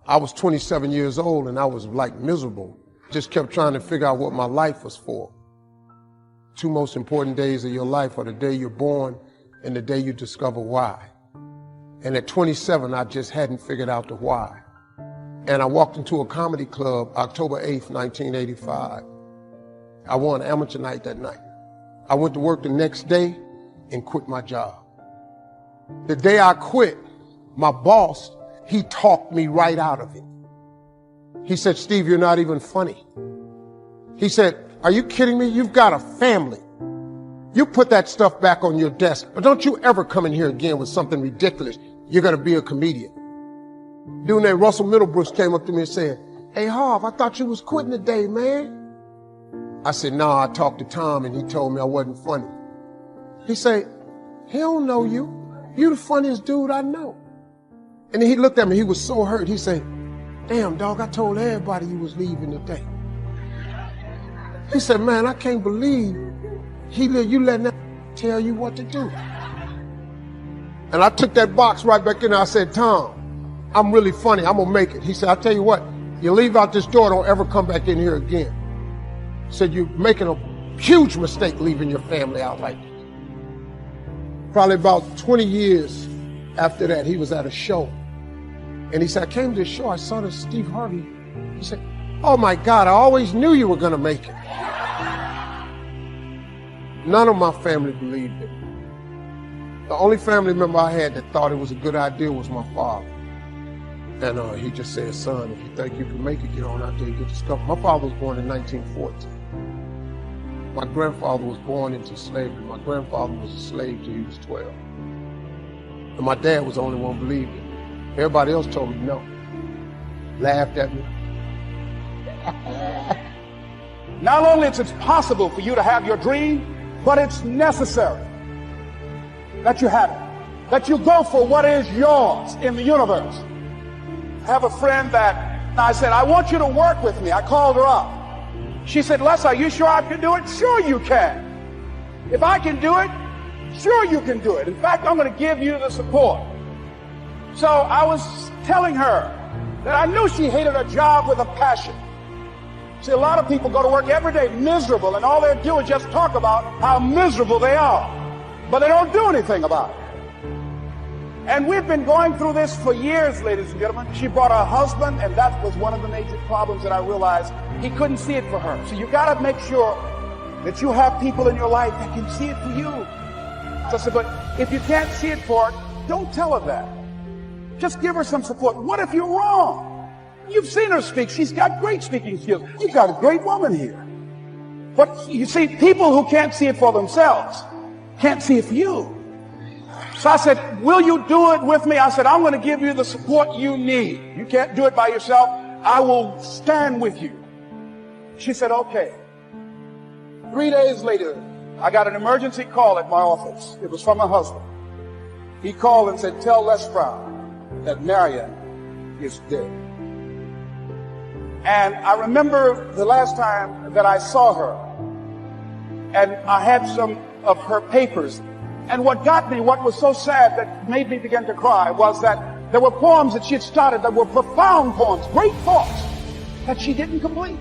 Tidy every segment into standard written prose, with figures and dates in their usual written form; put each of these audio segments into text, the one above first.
I was 27 years old and I was like miserable. Just kept trying to figure out what my life was for. Two most important days of your life are the day you're born and the day you discover why. And at 27, I just hadn't figured out the why. And I walked into a comedy club October 8th, 1985. I won amateur night that night. I went to work the next day and quit my job. The day I quit, my boss, he talked me right out of it. He said, Steve, you're not even funny. He said, are you kidding me? You've got a family. You put that stuff back on your desk, but don't you ever come in here again with something ridiculous. You're going to be a comedian. Dude named Russell Middlebrooks came up to me and said, hey, Harv, I thought you was quitting today, man. I said, no, I talked to Tom and he told me I wasn't funny. He said, he don't know you. You the funniest dude I know. And then he looked at me, he was so hurt. He said, damn, dog, I told everybody you was leaving today. He said, man, I can't believe you letting that tell you what to do. And I took that box right back in there. I said, Tom, I'm really funny. I'm going to make it. He said, I'll tell you what, you leave out this door, don't ever come back in here again. He said, you're making a huge mistake leaving your family out like this. Probably about 20 years after that, he was at a show. And he said, I came to the show, I saw this Steve Harvey. He said, oh my God, I always knew you were going to make it. None of my family believed it. The only family member I had that thought it was a good idea was my father. And he just said, son, if you think you can make it, get on out there and get discovered. My father was born in 1914. My grandfather was born into slavery. My grandfather was a slave till he was 12. And my dad was the only one who believed it. Everybody else told me no. Laughed at me. Not only is it possible for you to have your dream, but it's necessary that you have it, that you go for what is yours in the universe. I have a friend that I said, I want you to work with me. I called her up. She said, Les, are you sure I can do it? Sure you can. If I can do it, sure you can do it. In fact, I'm going to give you the support. So I was telling her that I knew she hated her job with a passion. See, a lot of people go to work every day miserable, and all they do is just talk about how miserable they are. But they don't do anything about it. And we've been going through this for years, ladies and gentlemen. She brought her husband, and that was one of the major problems that I realized. He couldn't see it for her. So you got to make sure that you have people in your life that can see it for you. So I said, but if you can't see it for her, don't tell her that. Just give her some support. What if you're wrong? You've seen her speak. She's got great speaking skills. You've got a great woman here. But you see, people who can't see it for themselves can't see it for you. So I said, will you do it with me? I said, I'm going to give you the support you need. You can't do it by yourself. I will stand with you. She said, okay. 3 days later, I got an emergency call at my office. It was from my husband. He called and said, tell Les Brown that Marion is dead. And I remember the last time that I saw her, and I had some of her papers. And what got me, what was so sad that made me begin to cry, was that there were poems that she had started that were profound poems, great thoughts, that she didn't complete.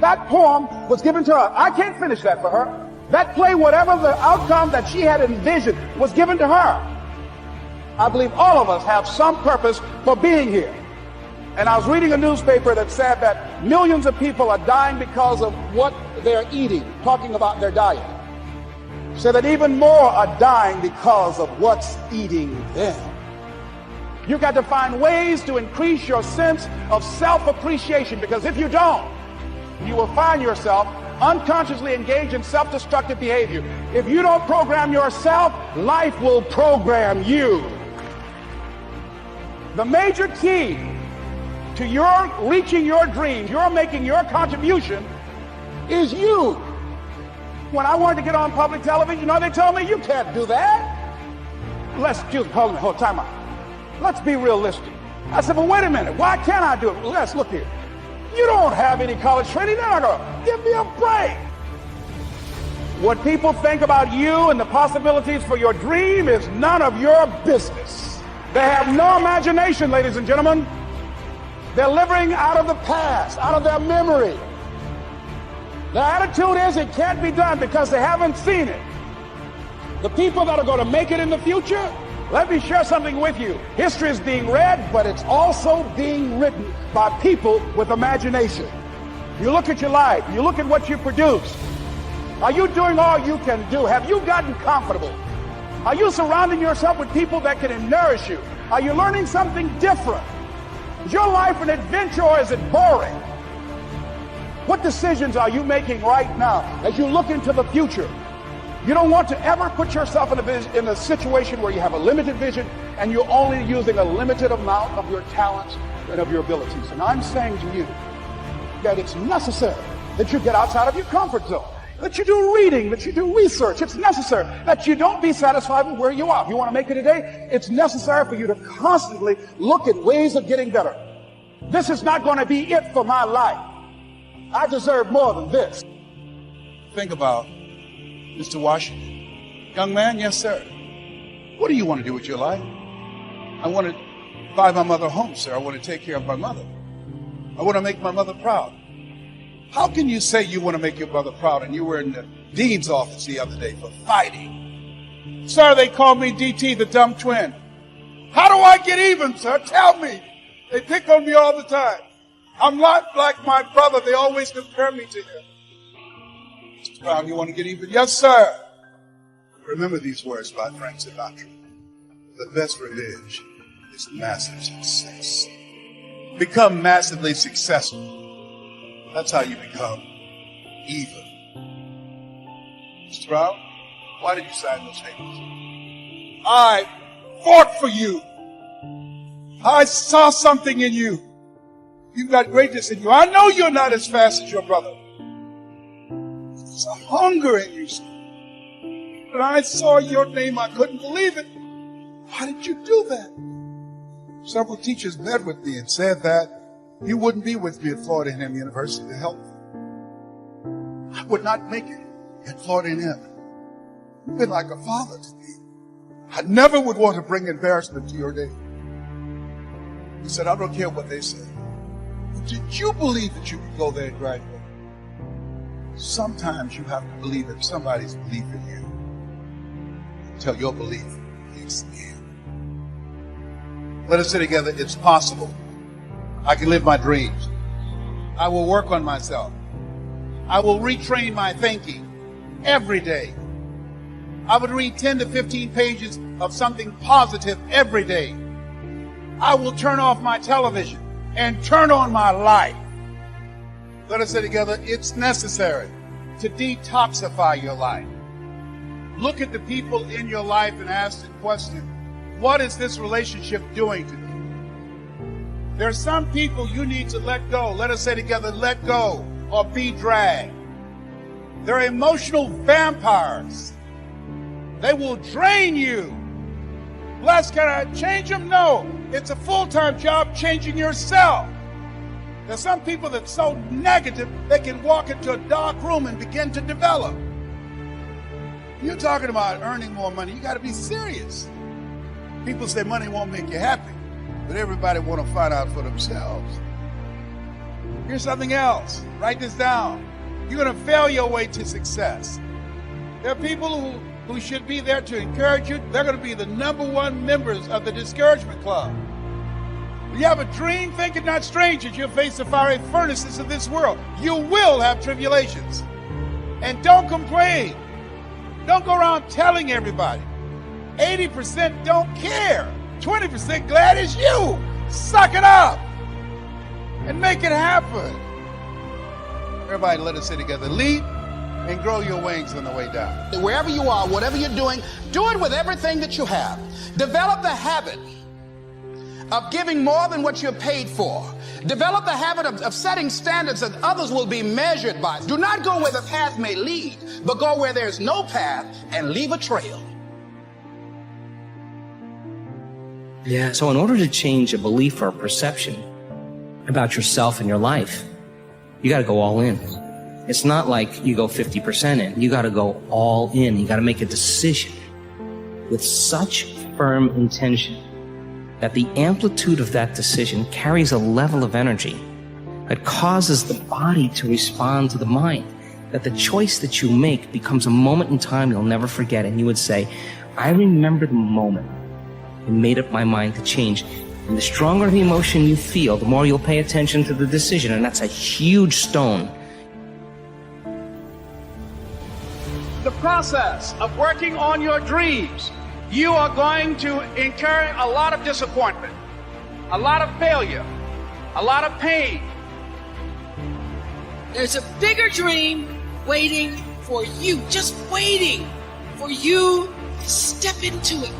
That poem was given to her. I can't finish that for her. That play, whatever the outcome that she had envisioned, was given to her. I believe all of us have some purpose for being here. And I was reading a newspaper that said that millions of people are dying because of what they're eating, talking about their diet. So that even more are dying because of what's eating them. You've got to find ways to increase your sense of self-appreciation, because if you don't, you will find yourself unconsciously engaged in self-destructive behavior. If you don't program yourself, life will program you. The major key to your reaching your dreams, your making your contribution, is you. When I wanted to get on public television, you know, they told me, you can't do that. Let's just hold time out. Let's be realistic. I said, well, wait a minute. Why can't I do it? Well, let's look here. You don't have any college training. They're not going to give me a break. What people think about you and the possibilities for your dream is none of your business. They have no imagination, ladies and gentlemen. They're living out of the past, out of their memory. The attitude is it can't be done because they haven't seen it. The people that are going to make it in the future, let me share something with you. History is being read, but it's also being written by people with imagination. You look at your life, you look at what you produce. Are you doing all you can do? Have you gotten comfortable? Are you surrounding yourself with people that can nourish you? Are you learning something different? Is your life an adventure or is it boring? What decisions are you making right now as you look into the future? You don't want to ever put yourself in a situation where you have a limited vision and you're only using a limited amount of your talents and of your abilities. And I'm saying to you that it's necessary that you get outside of your comfort zone, that you do reading, that you do research. It's necessary that you don't be satisfied with where you are. If you want to make it today, it's necessary for you to constantly look at ways of getting better. This is not going to be it for my life. I deserve more than this. Think about Mr. Washington. Young man, yes, sir. What do you want to do with your life? I want to buy my mother a home, sir. I want to take care of my mother. I want to make my mother proud. How can you say you want to make your mother proud and you were in the dean's office the other day for fighting? Sir, they call me DT, the dumb twin. How do I get even, sir? Tell me. They pick on me all the time. I'm not like my brother. They always compare me to him. Mr. Brown, you want to get even? Yes, sir. Remember these words by Frank Sinatra. The best revenge is massive success. Become massively successful. That's how you become even. Mr. Brown, why did you sign those papers? I fought for you. I saw something in you. You've got greatness in you. I know you're not as fast as your brother. There's a hunger in you, sir. When I saw your name, I couldn't believe it. Why did you do that? Several teachers met with me and said that you wouldn't be with me at Florida A&M University to help me. I would not make it at Florida A&M. You've been like a father to me. I never would want to bring embarrassment to your name. He said, I don't care what they say. But did you believe that you could go there and graduate? Sometimes you have to believe in somebody's belief in you until your belief is in. Let us say together, it's possible. I can live my dreams. I will work on myself. I will retrain my thinking every day. I would read 10 to 15 pages of something positive every day. I will turn off my television and turn on my life. Let us say together, it's necessary to detoxify your life. Look at the people in your life and ask the question, what is this relationship doing to me? There are some people you need to let go. Let us say together, let go or be dragged. They're emotional vampires. They will drain you. Les, can I change them? No. It's a full-time job changing yourself. There's some people that's so negative, they can walk into a dark room and begin to develop. You're talking about earning more money. You got to be serious. People say money won't make you happy, but everybody want to find out for themselves. Here's something else. Write this down. You're going to fail your way to success. There are people who should be there to encourage you. They're going to be the #1 members of the discouragement club. When you have a dream, think it not strange as you'll face the fiery furnaces of this world. You will have tribulations. And don't complain. Don't go around telling everybody. 80% don't care. 20% glad it's you. Suck it up and make it happen. Everybody, let us say together, leap and grow your wings on the way down. Wherever you are, whatever you're doing, do it with everything that you have. Develop the habit of giving more than what you're paid for. Develop the habit of setting standards that others will be measured by. Do not go where the path may lead, but go where there's no path and leave a trail. Yeah, so in order to change a belief or a perception about yourself and your life, you got to go all in. It's not like you go 50% in. You got to go all in. You got to make a decision with such firm intention that the amplitude of that decision carries a level of energy that causes the body to respond to the mind, that the choice that you make becomes a moment in time you'll never forget. And you would say, I remember the moment I made up my mind to change. And the stronger the emotion you feel, the more you'll pay attention to the decision. And that's a huge stone. The process of working on your dreams, you are going to incur a lot of disappointment, a lot of failure, a lot of pain. There's a bigger dream waiting for you, just waiting for you to step into it.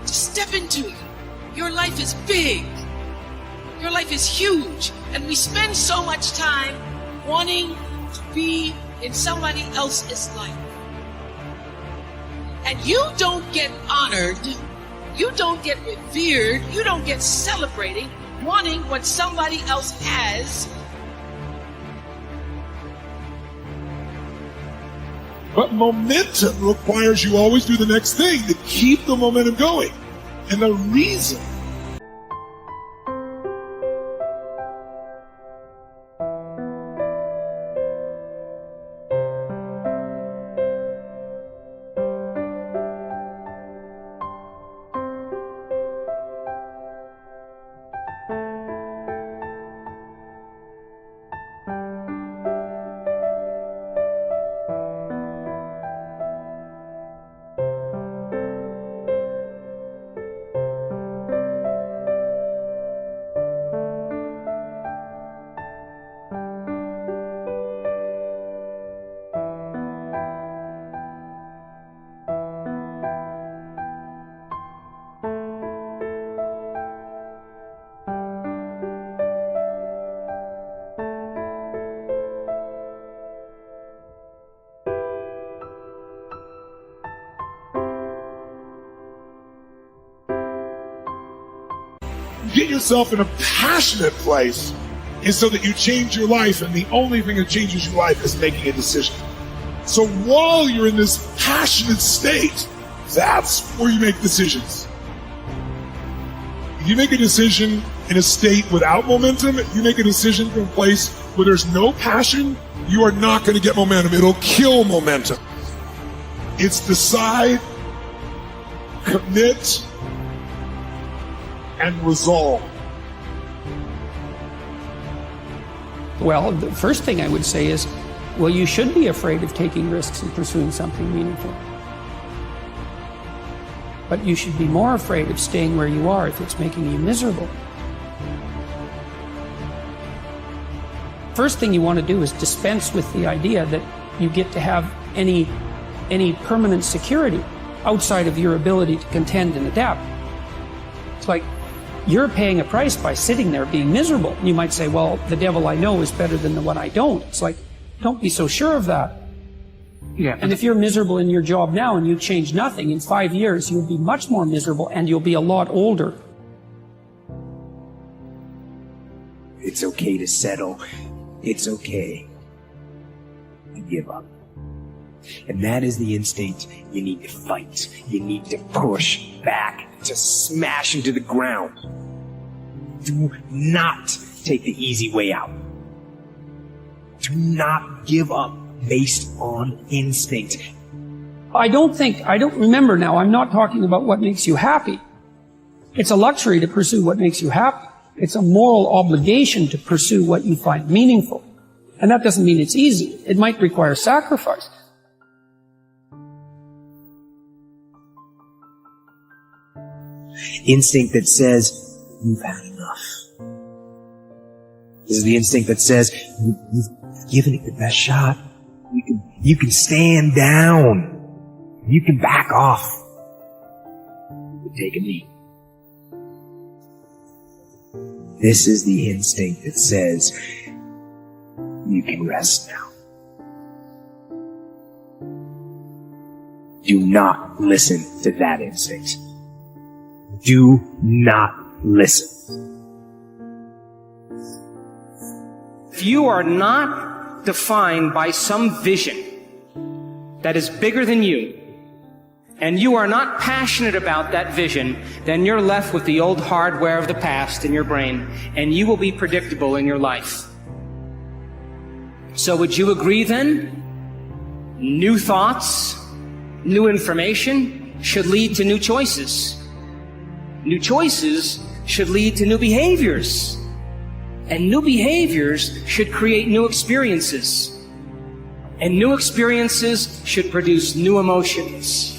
To step into it. Your life is big. Your life is huge. And we spend so much time wanting to be in somebody else's life. And you don't get honored, you don't get revered, you don't get celebrated wanting what somebody else has. But momentum requires you always do the next thing to keep the momentum going. And the reason get yourself in a passionate place is so that you change your life, and the only thing that changes your life is making a decision. So while you're in this passionate state, that's where you make decisions. If you make a decision in a state without momentum, if you make a decision from a place where there's no passion, you are not going to get momentum. It'll kill momentum. It's decide, commit, and resolve. Well, the first thing I would say is, well, you should be afraid of taking risks and pursuing something meaningful. But you should be more afraid of staying where you are if it's making you miserable. First thing you want to do is dispense with the idea that you get to have any permanent security outside of your ability to contend and adapt. It's like you're paying a price by sitting there being miserable. You might say, well, the devil I know is better than the one I don't. It's like, don't be so sure of that. Yeah. And if you're miserable in your job now and you change nothing, in 5 years you'll be much more miserable and you'll be a lot older. It's okay to settle. It's okay to give up. And that is the instinct you need to fight. You need to push back, to smash into the ground. Do not take the easy way out. Do not give up based on instinct. I don't remember now, I'm not talking about what makes you happy. It's a luxury to pursue what makes you happy. It's a moral obligation to pursue what you find meaningful. And that doesn't mean it's easy. It might require sacrifice. Instinct that says, you've had enough. This is the instinct that says, you've given it the best shot. You can stand down. You can back off. You can take a knee. This is the instinct that says, you can rest now. Do not listen to that instinct. Do not listen. If you are not defined by some vision that is bigger than you, and you are not passionate about that vision, then you're left with the old hardware of the past in your brain, and you will be predictable in your life. So would you agree then? New thoughts, new information should lead to new choices. New choices should lead to new behaviors. And new behaviors should create new experiences. And new experiences should produce new emotions.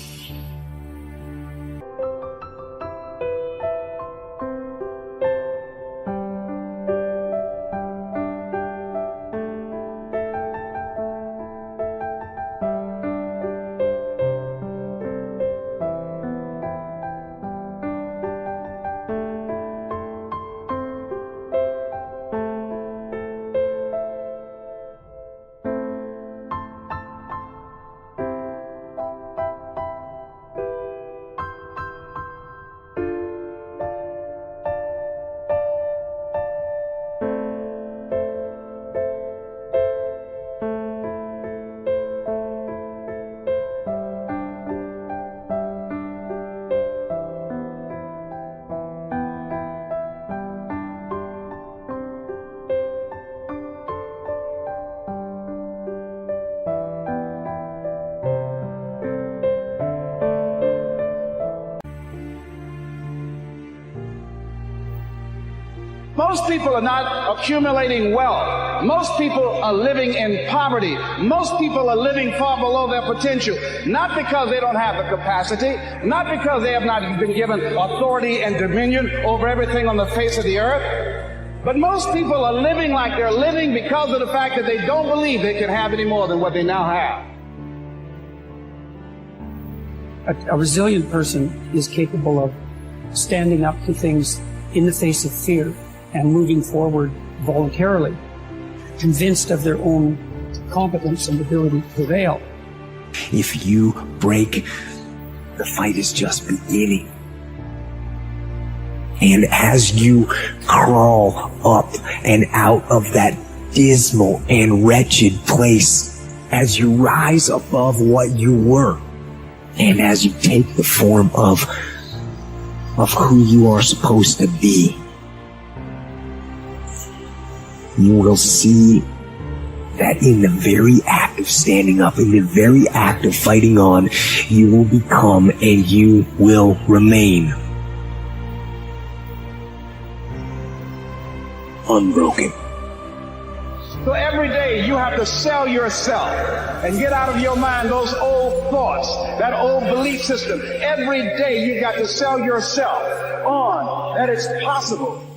Most people are not accumulating wealth. Most people are living in poverty. Most people are living far below their potential. Not because they don't have the capacity, not because they have not been given authority and dominion over everything on the face of the earth, but most people are living like they're living because of the fact that they don't believe they can have any more than what they now have. A resilient person is capable of standing up to things in the face of fear and moving forward voluntarily, convinced of their own competence and ability to prevail. If you break, the fight is just beginning. And as you crawl up and out of that dismal and wretched place, as you rise above what you were, and as you take the form of who you are supposed to be, you will see that in the very act of standing up, in the very act of fighting on, you will become and you will remain unbroken. So every day you have to sell yourself and get out of your mind those old thoughts, that old belief system. Every day you've got to sell yourself on that it's possible